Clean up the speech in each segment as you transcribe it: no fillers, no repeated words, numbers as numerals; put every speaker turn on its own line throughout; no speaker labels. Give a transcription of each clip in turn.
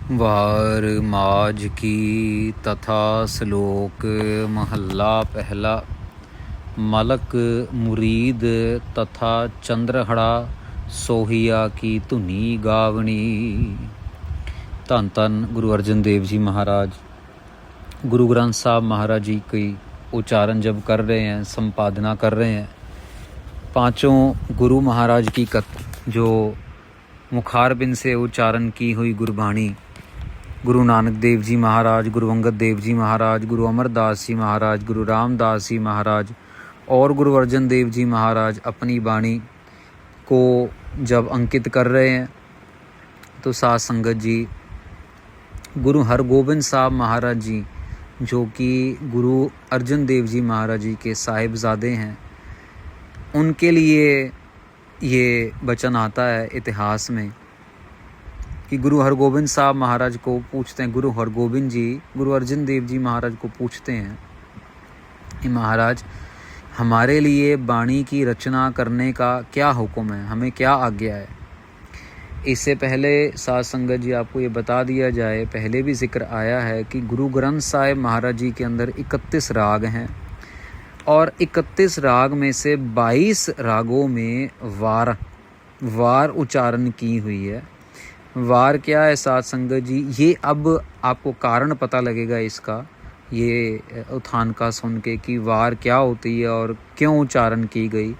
वार माज की तथा श्लोक महला पहला। मलक मुरीद तथा चंद्रहड़ा सोहिया की धुनी गावनी। धन धन गुरु अर्जन देव जी महाराज गुरु ग्रंथ साहब महाराज जी की उच्चारण जब कर रहे हैं, संपादना कर रहे हैं, पांचों गुरु महाराज की जो मुखारबिंद से उच्चारण की हुई गुरबाणी, गुरु नानक देव जी महाराज, गुरु अंगद देव जी महाराज, गुरु अमरदास जी महाराज, गुरु रामदास जी महाराज और गुरु अर्जन देव जी महाराज अपनी वाणी को जब अंकित कर रहे हैं, तो साथ संगत जी गुरु हरगोबिंद साहब महाराज जी, जो कि गुरु अर्जन देव जी महाराज जी के साहिबजादे हैं, उनके लिए ये वचन आता है इतिहास में कि गुरु हरगोबिंद साहब महाराज को पूछते हैं, गुरु हरगोबिंद जी गुरु अर्जन देव जी महाराज को पूछते हैं कि महाराज हमारे लिए वाणी की रचना करने का क्या हुक्म है, हमें क्या आज्ञा है। इससे पहले साध संगत जी आपको ये बता दिया जाए, पहले भी जिक्र आया है कि गुरु ग्रंथ साहिब महाराज जी के अंदर 31 राग हैं और 31 राग में से 22 रागों में वार उच्चारण की हुई है। वार क्या है साध संगत जी, ये अब आपको कारण पता लगेगा इसका, ये उत्थान का सुन के कि वार क्या होती है और क्यों उच्चारण की गई।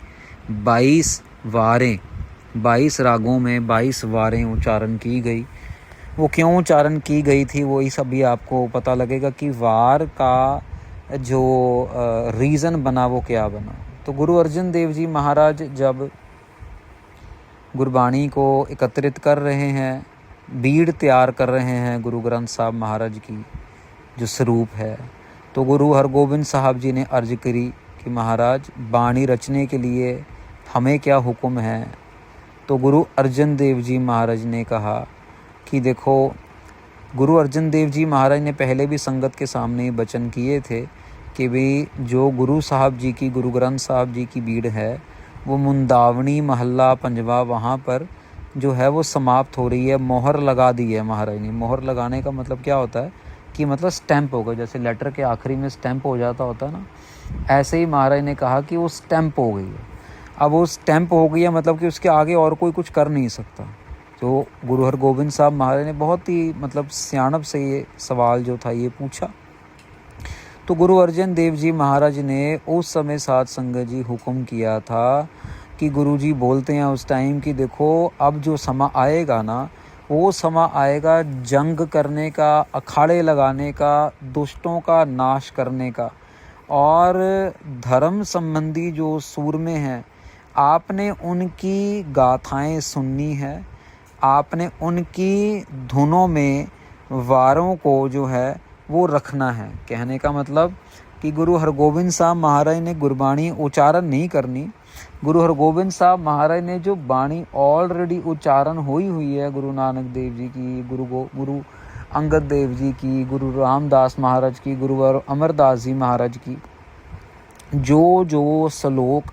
22 वारें, 22 रागों में 22 वारें उच्चारण की गई। वो क्यों उच्चारण की गई थी, वो इस अभी आपको पता लगेगा कि वार का जो रीज़न बना वो क्या बना। तो गुरु अर्जन देव जी महाराज जब गुरबाणी को एकत्रित कर रहे हैं, बीड़ तैयार कर रहे हैं गुरु ग्रंथ साहब महाराज की जो स्वरूप है, तो गुरु हरगोबिंद साहब जी ने अर्ज करी कि महाराज बाणी रचने के लिए हमें क्या हुक्म है। तो गुरु अर्जन देव जी महाराज ने कहा कि देखो, गुरु अर्जन देव जी महाराज ने पहले भी संगत के सामने वचन किए थे कि भाई जो गुरु साहब जी की, गुरु ग्रंथ साहब जी की बीड़ है, वो मुंदावनी महल्ला पंजवा वहाँ पर जो है वो समाप्त हो रही है, मोहर लगा दी है महाराज ने। मोहर लगाने का मतलब क्या होता है कि मतलब स्टैंप होगा, जैसे लेटर के आखिरी में स्टैंप हो जाता होता है ना, ऐसे ही महाराज ने कहा कि वो स्टैंप हो गई है। अब वो स्टैंप हो गई है मतलब कि उसके आगे और कोई कुछ कर नहीं सकता। तो गुरु हरगोबिंद साहब महाराज ने बहुत ही मतलब सियाणप से ये सवाल जो था ये पूछा। तो गुरु अर्जन देव जी महाराज ने उस समय साध संगत जी हुक्म किया था कि गुरु जी बोलते हैं उस टाइम कि देखो अब जो समा आएगा ना, वो समा आएगा जंग करने का, अखाड़े लगाने का, दुष्टों का नाश करने का। और धर्म संबंधी जो सूरमे हैं, आपने उनकी गाथाएं सुननी है, आपने उनकी धुनों में वारों को जो है वो रखना है। कहने का मतलब कि गुरु हरगोबिंद साहब महाराज ने गुरबाणी उच्चारण नहीं करनी। गुरु हरगोबिंद साहब महाराज ने जो बाणी ऑलरेडी उच्चारण हुई है, गुरु नानक देव जी की, गुरु अंगद देव जी की, गुरु रामदास महाराज की, गुरु अमरदास जी महाराज की, जो जो श्लोक,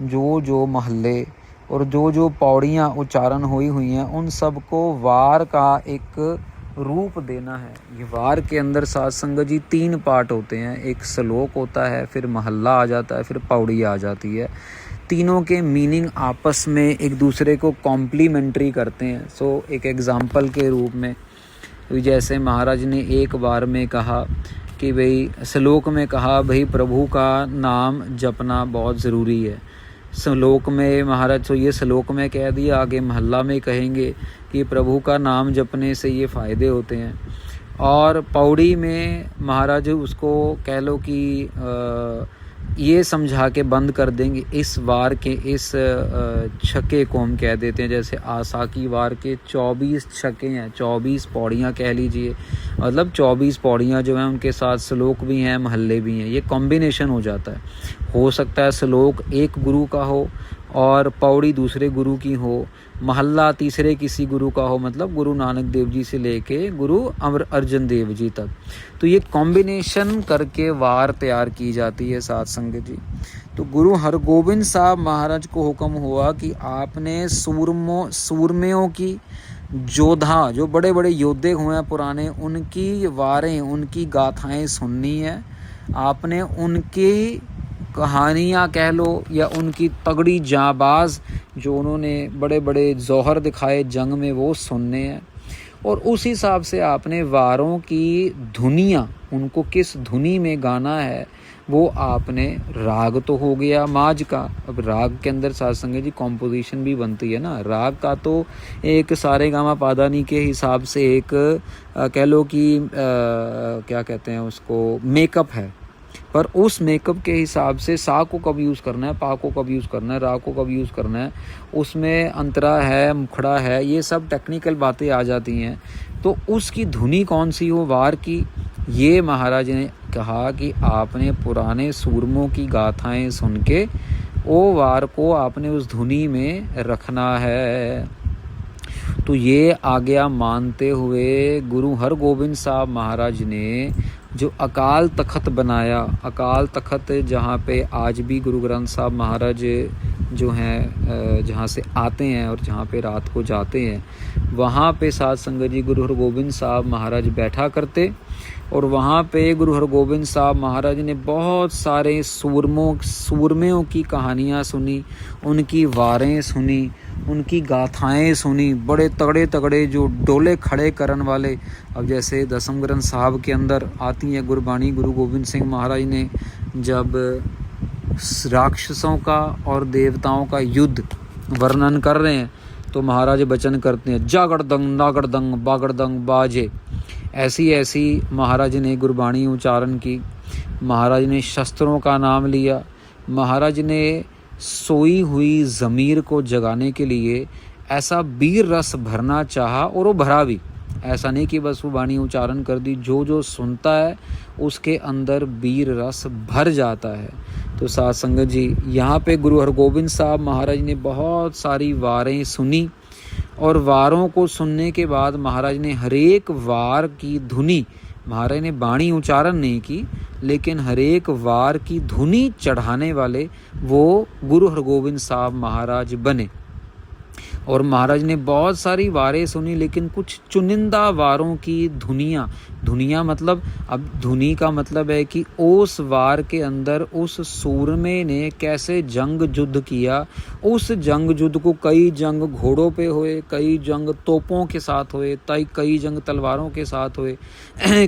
जो जो महल्ले और जो जो पौड़ियाँ उच्चारण हुई हैं, उन सब को वार का एक रूप देना है। ये वार के अंदर साध संगत जी 3 पार्ट होते हैं, एक श्लोक होता है, फिर महल्ला आ जाता है, फिर पौड़ी आ जाती है। तीनों के मीनिंग आपस में एक दूसरे को कॉम्प्लीमेंट्री करते हैं। सो एक एग्जाम्पल के रूप में जैसे महाराज ने एक बार में कहा कि भाई श्लोक में कहा भाई प्रभु का नाम जपना बहुत ज़रूरी है। श्लोक में महाराज तो ये श्लोक में कह दिया, आगे महल्ला में कहेंगे कि प्रभु का नाम जपने से ये फ़ायदे होते हैं। और पौड़ी में महाराज उसको कह लो कि ये समझा के बंद कर देंगे। इस वार के इस छक्के को हम कह देते हैं, जैसे आशा की वार के 24 छक्के हैं, 24 पौड़ियाँ कह लीजिए, मतलब 24 पौड़ियाँ जो हैं उनके साथ श्लोक भी हैं, महल्ले भी हैं। ये कॉम्बिनेशन हो जाता है। हो सकता है श्लोक एक गुरु का हो और पौड़ी दूसरे गुरु की हो, महल्ला तीसरे किसी गुरु का हो, मतलब गुरु नानक देव जी से लेके गुरु अमर अर्जन देव जी तक। तो ये कॉम्बिनेशन करके वार तैयार की जाती है साध संगत जी। तो गुरु हरगोबिंद साहब महाराज को हुक्म हुआ कि आपने सूरमियों की योद्धा, जो बड़े बड़े योद्धे हुए हैं पुराने, उनकी वारें, उनकी गाथाएं सुननी है आपने। उनकी कहानियाँ कह लो या उनकी तगड़ी जांबाज जो उन्होंने बड़े बड़े जौहर दिखाए जंग में, वो सुनने हैं। और उस हिसाब से आपने वारों की धुनियाँ, उनको किस धुनी में गाना है, वो आपने, राग तो हो गया माज का। अब राग के अंदर साथ संगत जी कॉम्पोजिशन भी बनती है ना। राग का तो एक सारे गामा पादानी के हिसाब से एक कह लो कि क्या कहते हैं उसको, मेकअप है। पर उस मेकअप के हिसाब से सा को कब यूज़ करना है, पा को कब यूज़ करना है, रा को कब यूज़ करना है, उसमें अंतरा है, मुखड़ा है, ये सब टेक्निकल बातें आ जाती हैं। तो उसकी धुनी कौन सी हो वार की, ये महाराज ने कहा कि आपने पुराने सूरमों की गाथाएं सुन के वो वार को आपने उस धुनी में रखना है। तो ये आज्ञा मानते हुए गुरु हरगोबिंद साहब महाराज ने जो अकाल तख्त बनाया, अकाल तख्त जहाँ पे आज भी गुरु ग्रंथ साहब महाराज जो हैं जहाँ से आते हैं और जहाँ पे रात को जाते हैं, वहाँ पे साध संगत जी गुरु हरगोबिंद साहब महाराज बैठा करते। और वहाँ पे गुरु हरगोबिंद साहब महाराज ने बहुत सारे सूरमें की कहानियाँ सुनी, उनकी वारें सुनी, उनकी गाथाएं सुनी, बड़े तगड़े तगड़े जो डोले खड़े करन वाले। अब जैसे दसम ग्रंथ साहब के अंदर आती है गुरबाणी, गुरु गोबिंद सिंह महाराज ने जब राक्षसों का और देवताओं का युद्ध वर्णन कर रहे हैं तो महाराज वचन करते हैं, जागड़दंग नागड़दंग बागड़दंग बाजे। ऐसी ऐसी महाराज ने गुरबाणी उच्चारण की। महाराज ने शस्त्रों का नाम लिया। महाराज ने सोई हुई ज़मीर को जगाने के लिए ऐसा वीर रस भरना चाहा और वो भरा भी। ऐसा नहीं कि बस वो वाणी उच्चारण कर दी, जो जो सुनता है उसके अंदर वीर रस भर जाता है। तो साध संगत जी यहाँ पे गुरु हरगोबिंद साहब महाराज ने बहुत सारी वारें सुनी और वारों को सुनने के बाद महाराज ने हरेक वार की धुनी, महाराज ने वाणी उच्चारण नहीं की लेकिन हरेक वार की धुनी चढ़ाने वाले वो गुरु हरगोबिंद साहब महाराज बने। और महाराज ने बहुत सारी वारें सुनी लेकिन कुछ चुनिंदा वारों की धुनियाँ मतलब, अब धुनी का मतलब है कि उस वार के अंदर उस सूरमे ने कैसे जंग युद्ध किया। उस जंग युद्ध को कई जंग घोड़ों पे हुए, कई जंग तोपों के साथ हुए, कई जंग तलवारों के साथ हुए,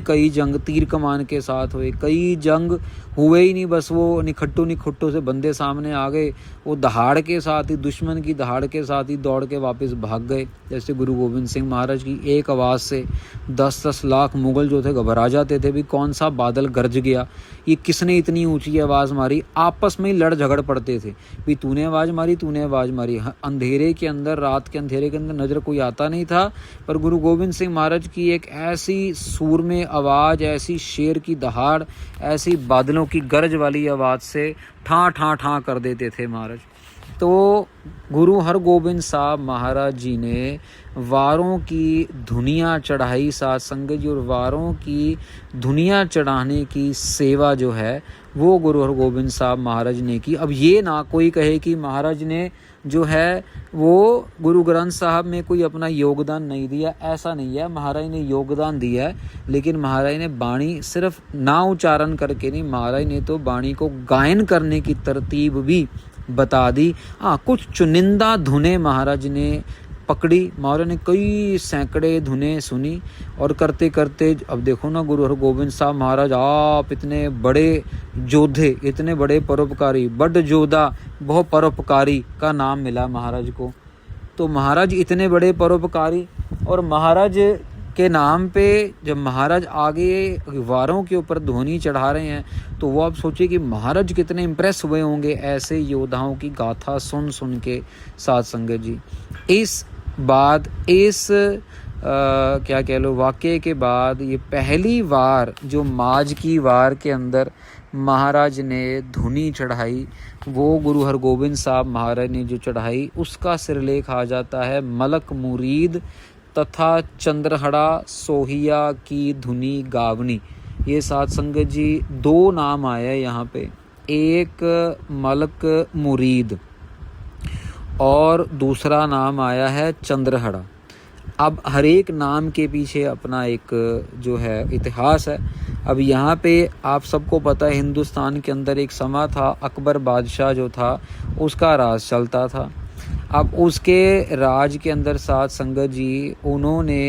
कई जंग तीर कमान के साथ हुए, कई जंग हुए ही नहीं, बस वो निखट्टू से बंदे सामने आ गए, वो दहाड़ के साथ ही, दुश्मन की दहाड़ के साथ ही दौड़ के वापस भाग गए। जैसे गुरु गोविंद सिंह महाराज की एक आवाज़ से 10-10 लाख मुगल जो थे घबरा जाते थे, भी कौन सा बादल गरज गया, ये किसने इतनी ऊंची आवाज़ मारी। आपस में ही लड़ झगड़ पड़ते थे, भी तूने आवाज़ मारी, तूने आवाज़ मारी। अंधेरे के अंदर, रात के अंधेरे के अंदर नज़र कोई आता नहीं था, पर गुरु गोविंद सिंह महाराज की एक ऐसी सूर में आवाज़, ऐसी शेर की दहाड़, ऐसी बादलों की गरज वाली आवाज़ से ठां ठां ठां कर देते थे महाराज। तो गुरु हरगोबिंद साहब महाराज जी ने वारों की धुनियाँ चढ़ाई साथ संगत जी, और वारों की धुनियाँ चढ़ाने की सेवा जो है वो गुरु हरगोबिंद साहब महाराज ने की। अब ये ना कोई कहे कि महाराज ने जो है वो गुरु ग्रंथ साहब में कोई अपना योगदान नहीं दिया, ऐसा नहीं है। महाराज ने योगदान दिया है, लेकिन महाराज ने बाणी सिर्फ ना उच्चारण करके नहीं, महाराज ने तो बाणी को गायन करने की तरतीब भी बता दी। हाँ, कुछ चुनिंदा धुनें महाराज ने पकड़ी। महाराज ने कई सैकड़े धुनें सुनी और करते करते, अब देखो ना गुरु हरगोबिंद साहब महाराज, आप इतने बड़े योद्धे, इतने बड़े परोपकारी, बड़ योद्धा बहु परोपकारी का नाम मिला महाराज को। तो महाराज इतने बड़े परोपकारी, और महाराज के नाम पे जब महाराज आगे वारों के ऊपर ध्वनि चढ़ा रहे हैं तो वो आप सोचिए कि महाराज कितने इम्प्रेस हुए होंगे ऐसे योद्धाओं की गाथा सुन सुन के साध संगत जी। इस क्या कह लो वाक़ये के बाद ये पहली वार जो माज की वार के अंदर महाराज ने धुनी चढ़ाई, वो गुरु हरगोबिंद साहब महाराज ने जो चढ़ाई उसका सिरलेख आ जाता है मलक मुरीद तथा चंद्रहड़ा सोहिया की धुनी गावनी। ये साध संगत जी दो नाम आए हैं यहाँ पे, एक मलक मुरीद और दूसरा नाम आया है चंद्रहड़ा। अब हर एक नाम के पीछे अपना एक जो है इतिहास है। अब यहाँ पे आप सबको पता है हिंदुस्तान के अंदर एक समा था, अकबर बादशाह जो था उसका राज चलता था। अब उसके राज के अंदर साथ संगत जी उन्होंने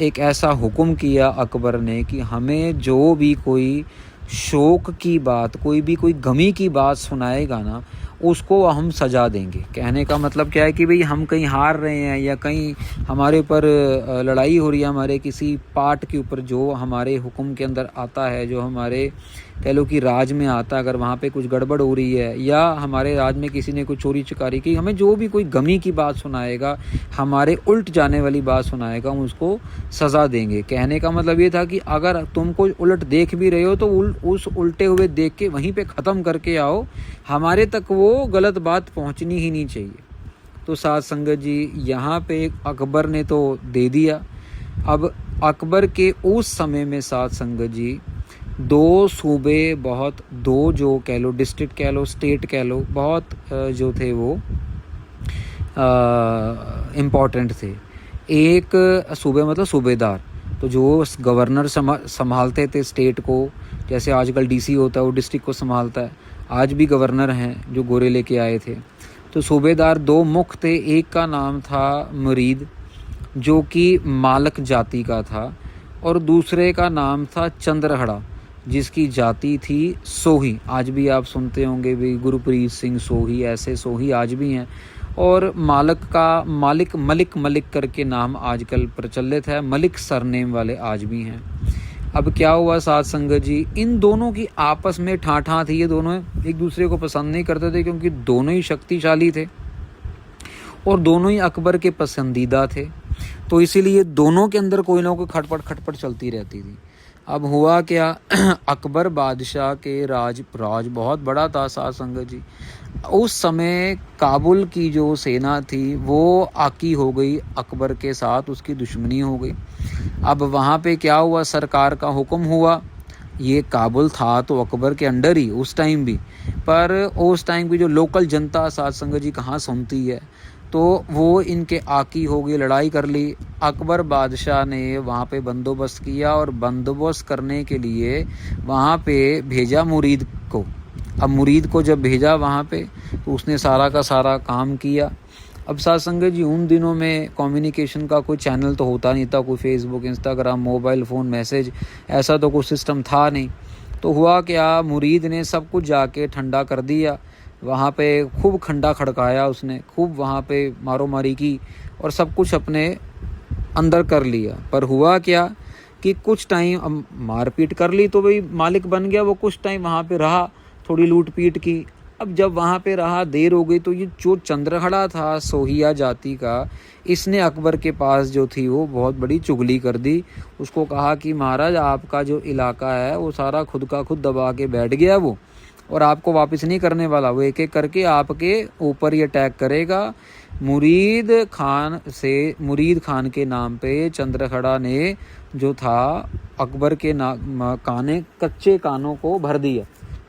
एक ऐसा हुक्म किया अकबर ने कि हमें जो भी कोई शोक की बात, कोई गमी की बात सुनाएगा ना, उसको हम सजा देंगे। कहने का मतलब क्या है कि भाई हम कहीं हार रहे हैं या कहीं हमारे ऊपर लड़ाई हो रही है, हमारे किसी पार्ट के ऊपर जो हमारे हुक्म के अंदर आता है, जो हमारे कह लो कि राज में आता है, अगर वहाँ पे कुछ गड़बड़ हो रही है या हमारे राज में किसी ने कोई चोरी चकारी की, हमें जो भी कोई गमी की बात सुनाएगा, हमारे उल्ट जाने वाली बात सुनाएगा, हम उसको सज़ा देंगे। कहने का मतलब ये था कि अगर तुम कोई उलट देख भी रहे हो तो उस उल्टे हुए देख के वहीं पे ख़त्म करके आओ, हमारे तक वो गलत बात पहुंचनी ही नहीं चाहिए। तो साथ संगत जी यहाँ पे अकबर ने तो दे दिया। अब अकबर के उस समय में साथ संगत जी दो सूबे बहुत, दो जो कह लो डिस्ट्रिक्ट कह लो, स्टेट कह लो, बहुत जो थे वो इम्पॉर्टेंट थे। एक सूबे मतलब सूबेदार, तो जो गवर्नर संभालते थे स्टेट को, जैसे आजकल डीसी होता है वो डिस्ट्रिक्ट को संभालता है, आज भी गवर्नर हैं जो गोरे लेके आए थे। तो सूबेदार दो मुख्य थे, एक का नाम था मुरीद जो कि मालक जाति का था, और दूसरे का नाम था चंद्रहड़ा जिसकी जाति थी सोही। आज भी आप सुनते होंगे भी गुरप्रीत सिंह सोही, ऐसे सोही आज भी हैं। और मालक का मलिक करके नाम आजकल प्रचलित है, मलिक सरनेम वाले आज भी हैं। अब क्या हुआ साथ संगत जी, इन दोनों की आपस में ठाठा थी, ये दोनों एक दूसरे को पसंद नहीं करते थे क्योंकि दोनों ही शक्तिशाली थे और दोनों ही अकबर के पसंदीदा थे। तो इसीलिए दोनों के अंदर कोई ना कोई खटपट चलती रहती थी। अब हुआ क्या, अकबर बादशाह के राज बहुत बड़ा था साथ संगत जी। उस समय काबुल की जो सेना थी वो आकी हो गई अकबर के साथ, उसकी दुश्मनी हो गई। अब वहाँ पे क्या हुआ, सरकार का हुक्म हुआ, ये काबुल था तो अकबर के अंडर ही उस टाइम भी, पर उस टाइम की जो लोकल जनता साथ संगत जी कहाँ सुनती है, तो वो इनके आकी हो गई, लड़ाई कर ली। अकबर बादशाह ने वहाँ पे बंदोबस्त किया और बंदोबस्त करने के लिए वहाँ पे भेजा मुरीद को। अब मुरीद को जब भेजा वहाँ पे तो उसने सारा का सारा काम किया। अब साथ संगत जी उन दिनों में कम्युनिकेशन का कोई चैनल तो होता नहीं था, कोई Facebook, Instagram, mobile phone, message, ऐसा तो कोई सिस्टम था नहीं। तो हुआ क्या, मुरीद ने सब कुछ जाके ठंडा कर दिया, वहाँ पे खूब खंडा खड़काया उसने, खूब वहाँ पे मारो मारी की और सब कुछ अपने अंदर कर लिया। पर हुआ क्या कि कुछ टाइम मारपीट कर ली तो भाई मालिक बन गया, वो कुछ टाइम वहाँ पे रहा, थोड़ी लूट पीट की। अब जब वहाँ पे रहा, देर हो गई, तो ये जो चंद्रहड़ा था सोहिया जाति का, इसने अकबर के पास जो थी वो बहुत बड़ी चुगली कर दी। उसको कहा कि महाराज आपका जो इलाका है वो सारा खुद का खुद दबा के बैठ गया वो, और आपको वापस नहीं करने वाला, वो एक एक करके आपके ऊपर ये अटैक करेगा। मुरीद खान के नाम पे चंद्रहड़ा ने जो था अकबर के कच्चे कानों को भर दिया।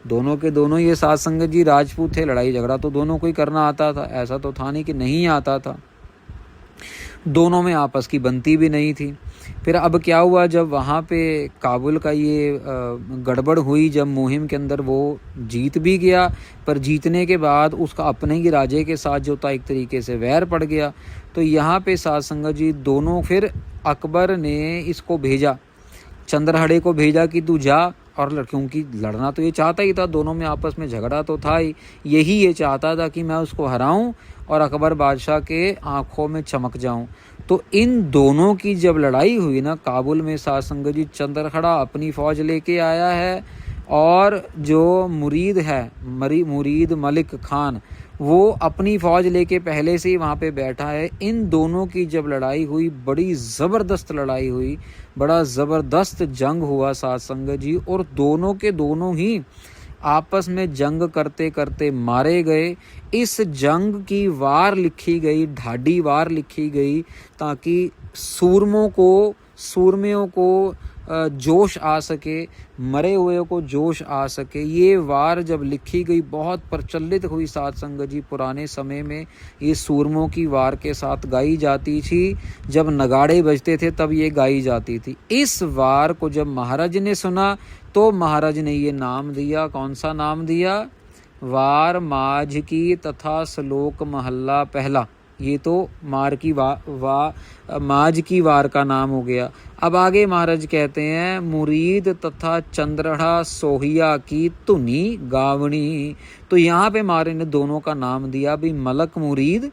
दोनों के दोनों ये साथ संगत जी राजपूत थे, लड़ाई झगड़ा तो दोनों को ही करना आता था, ऐसा तो था नहीं कि नहीं आता था। दोनों में आपस की बनती भी नहीं थी। फिर अब क्या हुआ, जब वहाँ पे काबुल का ये गड़बड़ हुई, जब मुहिम के अंदर वो जीत भी गया, पर जीतने के बाद उसका अपने ही राजे के साथ जो था एक तरीके से वैर पड़ गया। तो यहाँ पे साथ संगत जी दोनों, फिर अकबर ने इसको भेजा, चंद्रहड़े को भेजा कि तू जा, और क्योंकि लड़ना तो ये चाहता ही था, दोनों में आपस में झगड़ा तो था ही, यही ये चाहता था कि मैं उसको हराऊं और अकबर बादशाह के आंखों में चमक जाऊं। तो इन दोनों की जब लड़ाई हुई ना काबुल में साथ संगत जी, चंद्रहड़ा अपनी फौज लेके आया है और जो मुरीद है मुरीद मलिक खान, वो अपनी फौज लेके पहले से ही वहाँ पे बैठा है। इन दोनों की जब लड़ाई हुई, बड़ी ज़बरदस्त लड़ाई हुई, बड़ा ज़बरदस्त जंग हुआ साथ संगत जी, और दोनों के दोनों ही आपस में जंग करते करते मारे गए। इस जंग की वार लिखी गई, ढाडी वार लिखी गई, ताकि सूरमों को सूरमियों को जोश आ सके, मरे हुए को जोश आ सके। ये वार जब लिखी गई बहुत प्रचलित हुई साध संगत जी। पुराने समय में ये सूरमों की वार के साथ गाई जाती थी। जब नगाड़े बजते थे तब ये गाई जाती थी। इस वार को जब महाराज ने सुना तो महाराज ने ये नाम दिया। कौन सा नाम दिया? वार माझ की तथा श्लोक महल्ला पहला। ये तो माझ की वार का नाम हो गया। अब आगे महाराज कहते हैं मुरीद तथा चंद्रढ़ा सोहिया की धुनी गावणी। तो यहाँ पे महाराज ने दोनों का नाम दिया भी, मलक मुरीद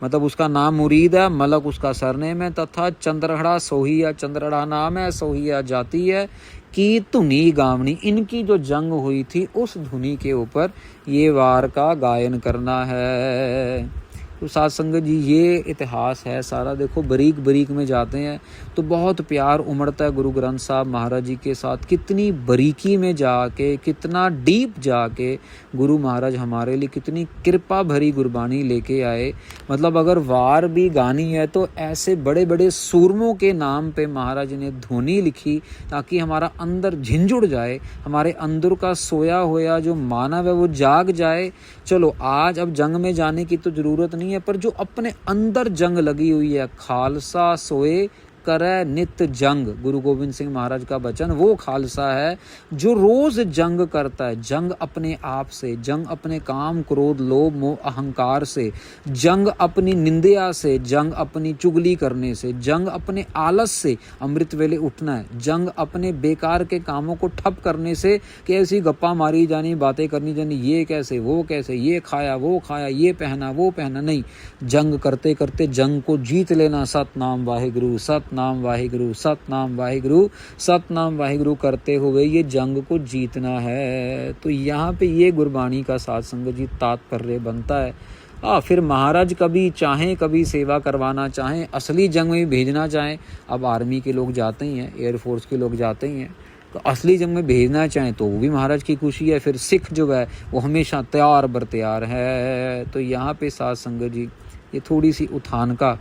मतलब उसका नाम मुरीद है, मलक उसका सरनेम है, तथा चंद्रढ़ा सोहिया, चंद्रढ़ा नाम है, सोहिया जाति है, की धुनी गावनी। इनकी जो जंग हुई थी उस धुनी के ऊपर ये वार का गायन करना है। तो साध संगत जी ये इतिहास है सारा। देखो बारीक बारीक में जाते हैं तो बहुत प्यार उमड़ता है गुरु ग्रंथ साहब महाराज जी के साथ। कितनी बारीकी में जाके, कितना डीप जाके गुरु महाराज हमारे लिए कितनी कृपा भरी गुरबानी लेके आए। मतलब अगर वार भी गानी है तो ऐसे बड़े बड़े सूरमों के नाम पे महाराज ने ध्वनि लिखी ताकि हमारा अंदर झिंझुड़ जाए, हमारे अंदर का सोया होया जो मानव है वो जाग जाए। चलो आज अब जंग में जाने की तो जरूरत नहीं है, पर जो अपने अंदर जंग लगी हुई है, खालसा सोए करे नित जंग, गुरु गोविंद सिंह महाराज का वचन, वो खालसा है जो रोज जंग करता है। जंग अपने आप से, जंग अपने काम क्रोध लोभ मोह अहंकार से, जंग अपनी निंदिया से, जंग अपनी चुगली करने से, जंग अपने आलस से अमृत वेले उठना है, जंग अपने बेकार के कामों को ठप करने से कि ऐसी गप्पा मारी जानी, बातें करनी जानी, ये कैसे वो कैसे, ये खाया वो खाया, ये पहना वो पहना। नहीं, जंग करते करते जंग को जीत लेना। सतनाम वाहिगुरु, सतनाम वाहिगुरु, सतनाम वाहिगुरु, सतनाम वाहिगुरु करते हुए ये जंग को जीतना है। तो यहाँ पे ये गुरबाणी का साध संगत जी तात्पर्य बनता है। फिर महाराज कभी चाहें, कभी सेवा करवाना चाहें, असली जंग में भेजना चाहें। अब आर्मी के लोग जाते ही हैं, एयरफोर्स के लोग जाते ही हैं, तो असली जंग में भेजना चाहें तो वो भी महाराज की खुशी है। फिर सिख जो है वो हमेशा तैयार बर तैयार है। तो यहाँ पे साध संगत जी ये थोड़ी सी उठान का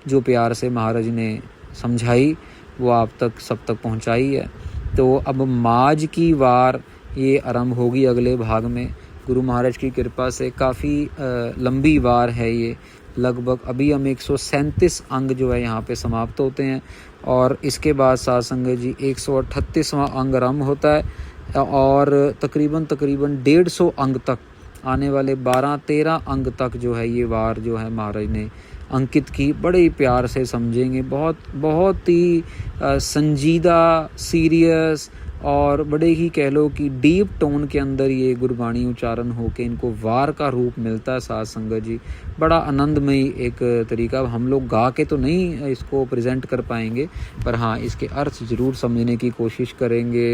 जो प्यार से महाराज ने समझाई वो आप तक सब तक पहुँचाई है। तो अब माझ की वार ये आरंभ होगी अगले भाग में। गुरु महाराज की कृपा से काफ़ी लंबी वार है ये। लगभग अभी हम 137 अंग जो है यहाँ पे समाप्त होते हैं और इसके बाद साध संगत जी 138वां अंग आरंभ होता है और तकरीबन 150 अंग तक, आने वाले 12-13 अंग तक जो है ये वार जो है महाराज ने अंकित की। बड़े ही प्यार से समझेंगे, बहुत ही संजीदा, सीरियस और बड़े ही कह लो कि डीप टोन के अंदर ये गुरबाणी उच्चारण होके इनको वार का रूप मिलता है। साध संगत जी बड़ा आनंदमयी एक तरीका। हम लोग गा के तो नहीं इसको प्रेजेंट कर पाएंगे, पर हाँ इसके अर्थ ज़रूर समझने की कोशिश करेंगे।